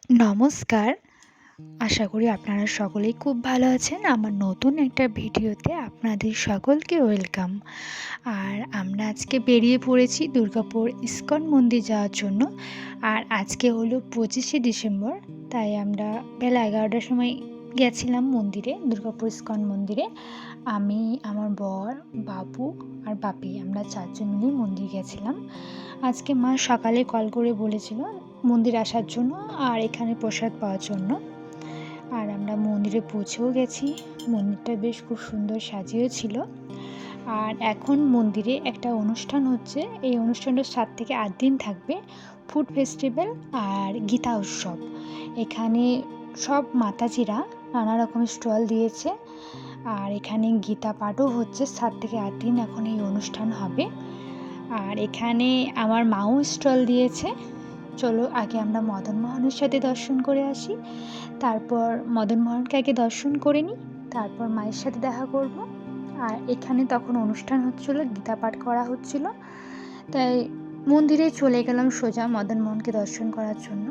নমস্কার। আশা করি আপনারা সকলেই খুব ভালো আছেন। আমার নতুন একটা ভিডিওতে আপনাদের সকলকে ওয়েলকাম। আর আমরা আজকে বেরিয়ে পড়েছি দুর্গাপুর ইস্কন মন্দির যাওয়ার জন্য। আর আজকে হলো 25শে ডিসেম্বর, তাই আমরা বেলা 11টার সময় গেছিলাম মন্দিরে, দুর্গাপুর ইস্কন মন্দিরে। আমি, আমার বর, বাবু আর বাপি, আমরা 4 জন মিলে মন্দির গেছিলাম। আজকে মা সকালে কল করে বলেছিল মন্দির আসার জন্য আর এখানে প্রসাদ পাওয়ার জন্য। আর আমরা মন্দিরে পৌঁছেও গেছি। মন্দিরটা বেশ খুব সুন্দর সাজিয়েও ছিল। আর এখন মন্দিরে একটা অনুষ্ঠান হচ্ছে। এই অনুষ্ঠানটা 7 থেকে 8 দিন থাকবে। ফুড ফেস্টিভ্যাল আর গীতা উৎসব। এখানে সব মাতাজিরা নানা রকমের স্টল দিয়েছে। আর এখানে গীতা পাঠও হচ্ছে। 7 থেকে 8 দিন এখন এই অনুষ্ঠান হবে। আর এখানে আমার মাও স্টল দিয়েছে। চলো আগে আমরা মদন মোহনের সাথে দর্শন করে আসি, তারপর মদন মোহনকে আগে দর্শন করে নিই, তারপর মায়ের সাথে দেখা করব। আর এখানে তখন অনুষ্ঠান হচ্ছিল, গীতা পাঠ করা হচ্ছিল, তাই মন্দিরে চলে গেলাম সোজা মদন মোহনকে দর্শন করার জন্য।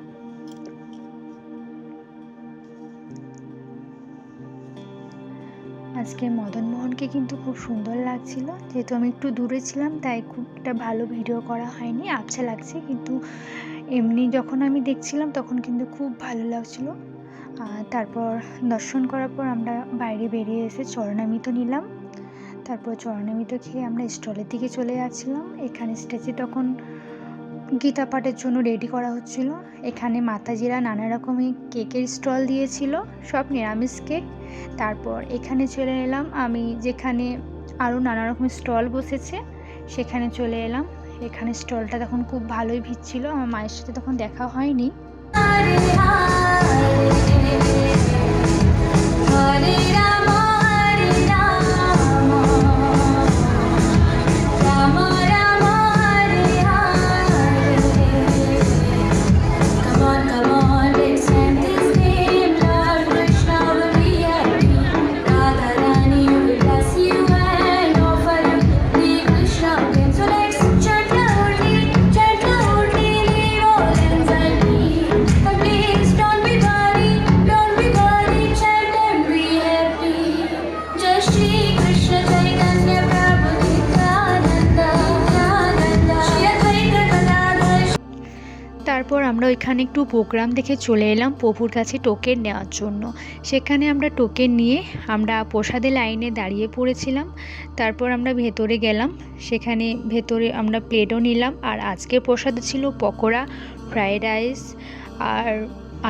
আজকে মদন মোহনকে কিন্তু খুব সুন্দর লাগছিল। যেহেতু আমি একটু দূরে ছিলাম তাই খুব একটা ভালো ভিডিও করা হয়নি, আবছা লাগছে, কিন্তু এমনি যখন আমি দেখছিলাম তখন কিন্তু খুব ভালো লাগছিল। তারপর দর্শন করার পর আমরা বাইরে বেরিয়ে এসে চরণামৃত নিলাম। তারপর চরণামৃত খেয়ে আমরা স্টলের দিকে চলে যাচ্ছিলাম। এখানে স্টেজে তখন গীতা পাঠের জন্য রেডি করা হচ্ছিল। এখানে মাতাজিরা নানা রকমের কেকের স্টল দিয়েছিল, সব নিরামিষ কেক। তারপর এখানে চলে এলাম আমি, যেখানে আরও নানা রকমের স্টল বসেছে সেখানে চলে এলাম। এখানে স্টলটা তখন খুব ভালোই ভিড় ছিল। আমার মায়ের সাথে তখন দেখা হয়নি। তারপর আমরা ওইখানে একটু প্রোগ্রাম দেখে চলে এলাম প্রভুর কাছে টোকেন নেওয়ার জন্য। সেখানে আমরা টোকেন নিয়ে আমরা প্রসাদের লাইনে দাঁড়িয়ে পড়েছিলাম। তারপর আমরা ভেতরে গেলাম, সেখানে ভেতরে আমরা প্লেটও নিলাম। আর আজকের প্রসাদে ছিল পকোড়া, ফ্রায়েড রাইস আর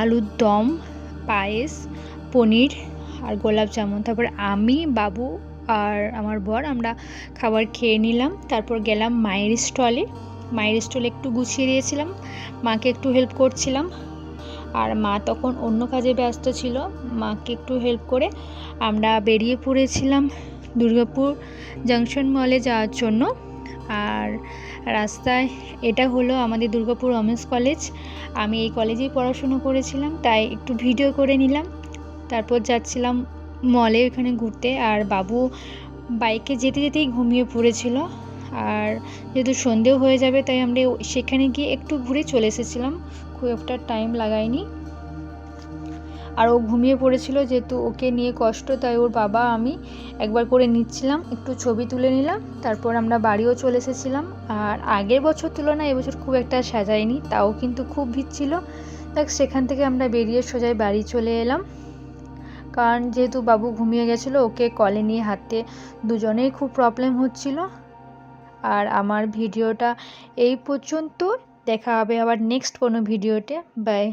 আলুর দম, পায়েস, পনির আর গোলাপ জামুন। তারপর আমি, বাবু আর আমার বর আমরা খাবার খেয়ে নিলাম। তারপর গেলাম মায়ের স্টলে। মায়ের স্টলে একটু গুছিয়ে দিয়েছিলাম, মাকে একটু হেল্প করছিলাম। আর মা তখন অন্য কাজে ব্যস্ত ছিল, মাকে একটু হেল্প করে আমরা বেরিয়ে পড়েছিলাম দুর্গাপুর জাংশন মলে যাওয়ার জন্য। আর রাস্তায় এটা হলো আমাদের দুর্গাপুর ওমেন্স কলেজ। আমি এই কলেজেই পড়াশুনো করেছিলাম, তাই একটু ভিডিও করে নিলাম। তারপর যাচ্ছিলাম মলে ওখানে ঘুরতে। আর বাবু বাইকে যেতে যেতেই ঘুমিয়ে পড়েছিল। আর যেহেতু সন্ধেও হয়ে যাবে তাই আমরা সেখানে গিয়ে একটু ঘুরে চলে এসেছিলাম, খুব একটা টাইম লাগাইনি। আর ও ঘুমিয়ে পড়েছিল, যেহেতু ওকে নিয়ে কষ্ট, তাই ওর বাবা আমি একবার করে নিচ্ছিলাম, একটু ছবি তুলে নিলাম। তারপর আমরা বাড়িও চলে এসেছিলাম। আর আগের বছর তুলনায় এবছর খুব একটা সাজাইনি, তাও কিন্তু খুব ভিড় ছিল। দেখ সেখান থেকে আমরা বেরিয়ে সোজাই বাড়ি চলে এলাম, কারণ যেহেতু বাবু ঘুমিয়ে গেছিলো, ওকে কলে নিয়ে হাঁটতে দুজনেই খুব প্রবলেম হচ্ছিল। আর আমার ভিডিওটা এই পর্যন্ত, দেখা হবে আবার নেক্সট কোনো ভিডিওতে। বাই।